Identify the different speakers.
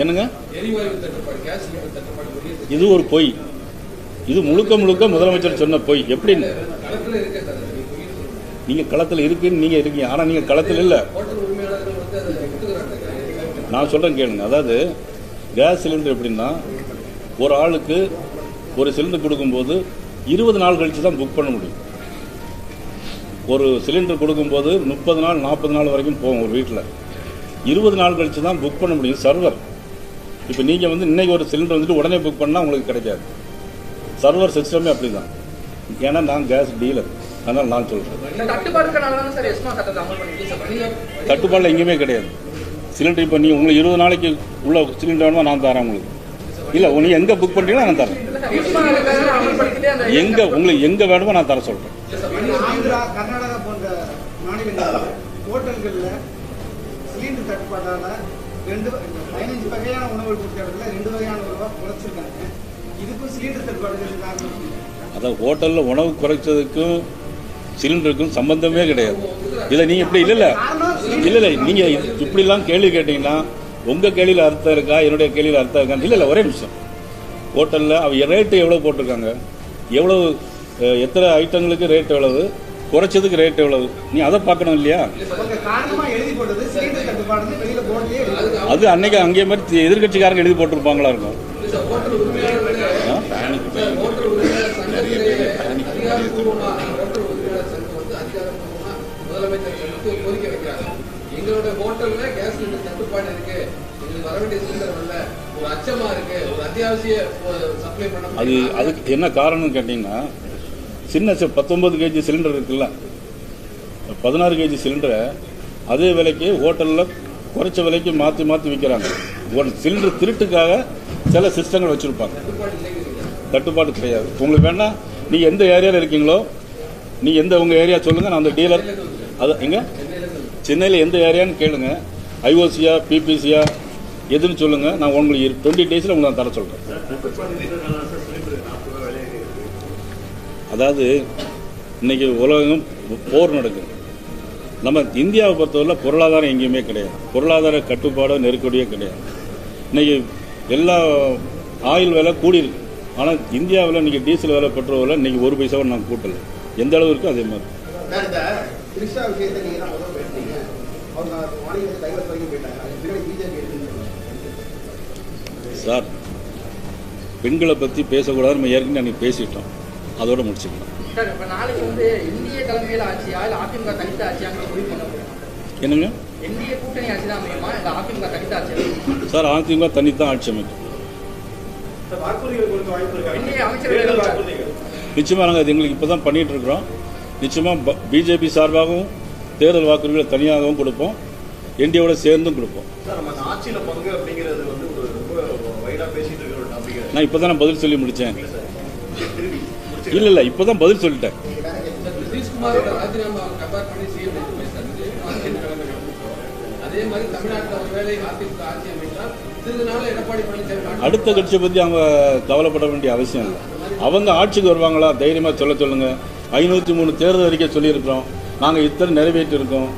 Speaker 1: என்னங்க, இது ஒரு பொய். இது முழுக்க முழுக்க முதலமைச்சர் சொன்ன பொய். எப்படி நீங்க களத்தில் இருக்குன்னு நீங்க இருக்கீங்க, ஆனா நீங்க களத்தில் இல்ல. நான் சொல்றேன் கேளுங்க. அதாவது கேஸ் சிலிண்டர் எப்படின்னா, ஒரு ஆளுக்கு ஒரு சிலிண்டர் கொடுக்கும்போது 20 நாள் கழிச்சு தான் புக் பண்ண முடியும். ஒரு சிலிண்டர் கொடுக்கும்போது 30 நாள் 40 நாள் வரைக்கும் போகும் ஒரு வீட்டில். 20 நாள் கழிச்சு தான் புக் பண்ண முடியும் சர்வர். இப்போ நீங்கள் வந்து இன்னைக்கு ஒரு சிலிண்டர் வந்துட்டு உடனே புக் பண்ணால் உங்களுக்கு கிடைக்காது. சர்வர் சிஸ்டமே அப்படி தான். ஏன்னா நான் கேஸ் டீலர், அதனால் நான் சொல்கிறேன். தட்டுப்பாடில் எங்கேயுமே கிடையாது. சிலிண்டர் இப்போ நீங்கள் உங்களுக்கு 20 நாளைக்கு உள்ள சிலிண்டர் வேணுமா நான் தரேன் உங்களுக்கு. இல்லை நீங்கள் எங்கே புக் பண்ணுறீங்களோ நான் தரேன். எங்கே உங்களுக்கு எங்கே வேணுமோ நான் தர சொல்கிறேன்.
Speaker 2: ஆந்திரா, கர்நாடகா போன்ற மாநிலங்களில் ஹோட்டல்களில் சிலிண்டர் தட்டுப்பாட்டால் 15 வகையான உணவு கொடுக்கறதுல 2 வகையான உணவை குறைச்சிருக்காங்க. இதுக்கும் சிலிண்டர் தட்டுப்பாடு.
Speaker 1: அதான் ஹோட்டலில் உணவு குறைச்சதுக்கும் சிலிண்டருக்கும் சம்பந்தமே கிடையாது. இதை நீங்கள் இப்படி இல்லை நீங்கள் இப்படிலாம் கேள்வி கேட்டீங்கன்னா உங்கள் கேள்வியில் அர்த்தம் இருக்கா, என்னுடைய கேள்வியில் அர்த்தம் இருக்கான்னு. இல்லை ஒரே நிமிஷம். ஹோட்டலில் அவ ரேட்டு எவ்வளோ போட்டிருக்காங்க, எவ்வளவு எத்தனை ஐட்டங்களுக்கு ரேட் எவ்வளவு, குறைச்சதுக்கு ரேட் எவ்வளவு, நீ அதை பார்க்கணும் இல்லையா? அது அன்னைக்கு அங்கே மாதிரி எதிர்கட்சிக்காரங்க எழுதி போட்டிருப்பாங்களா இருக்கும். அது அதுக்கு என்ன காரணம் கேட்டீங்கன்னா, சின்ன 19 கேஜி சிலிண்டர் இருக்குல்ல, 16 கேஜி சிலிண்டரை அதே விலைக்கு ஹோட்டலில் குறைச்ச விலைக்கு மாற்றி மாற்றி விற்கிறாங்க. ஒரு சிலிண்டர் திருட்டுக்காக சில சிஸ்டங்கள் வச்சுருப்பாங்க. தட்டுப்பாடு கிடையாது. உங்களுக்கு வேணா நீங்கள் எந்த ஏரியாவில் இருக்கீங்களோ, நீங்கள் எந்த உங்கள் ஏரியா சொல்லுங்கள், நான் அந்த டீலர். அது எங்க சென்னையில் எந்த ஏரியான்னு கேளுங்க. ஐஓசியா பிபிசியா எதுன்னு சொல்லுங்கள், நான் உங்களுக்கு 20 டேஸில் உங்களுக்கு நான் தர சொல்கிறேன். அதாவது இன்னைக்கு உலகம் போர் நடக்குது. நம்ம இந்தியாவை பொறுத்தவரை பொருளாதாரம் எங்கேயுமே கிடையாது. பொருளாதார கட்டுப்பாடோ நெருக்கடியோ கிடையாது. இன்னைக்கு எல்லா ஆயில் விலை கூடியிருக்கு. ஆனால் இந்தியாவில் இன்னைக்கு டீசல் விலை, பெட்ரோல் விலை இன்னைக்கு 1 பைசாவை நாங்கள் கூட்டலை. எந்த அளவு இருக்கோ அதே மாதிரி. சார், பெண்களை பற்றி பேசக்கூடாது, நம்ம ஏற்கனவே அன்னைக்கு பேசிட்டோம். அதோட முடிச்சுக்கலாம். என்னங்க சார், அதிமுக தனித்தான் ஆட்சி அமைக்கும். நிச்சயமா நாங்கள் அது எங்களுக்கு இப்போதான் பண்ணிட்டு இருக்கிறோம். நிச்சயமா பிஜேபி சார்பாகவும் தேர்தல் வாக்குறுதிகளை தனியாகவும் கொடுப்போம், என்டிஏவோட சேர்ந்தும் கொடுப்போம். நான் இப்போதான் நான் பதில் சொல்லி முடித்தேன். இல்லை இப்போதான் பதில் சொல்லிட்டேன். அடுத்த கட்சியை பற்றி அவங்க கவலைப்பட வேண்டிய அவசியம் இல்லை. அவங்க ஆட்சிக்கு வருவாங்களா தைரியமாக சொல்லுங்க. 503 தேர்தல் அறிக்கை சொல்லியிருக்கிறோம், நாங்கள் இத்தனை நிறைவேற்றி இருக்கோம்.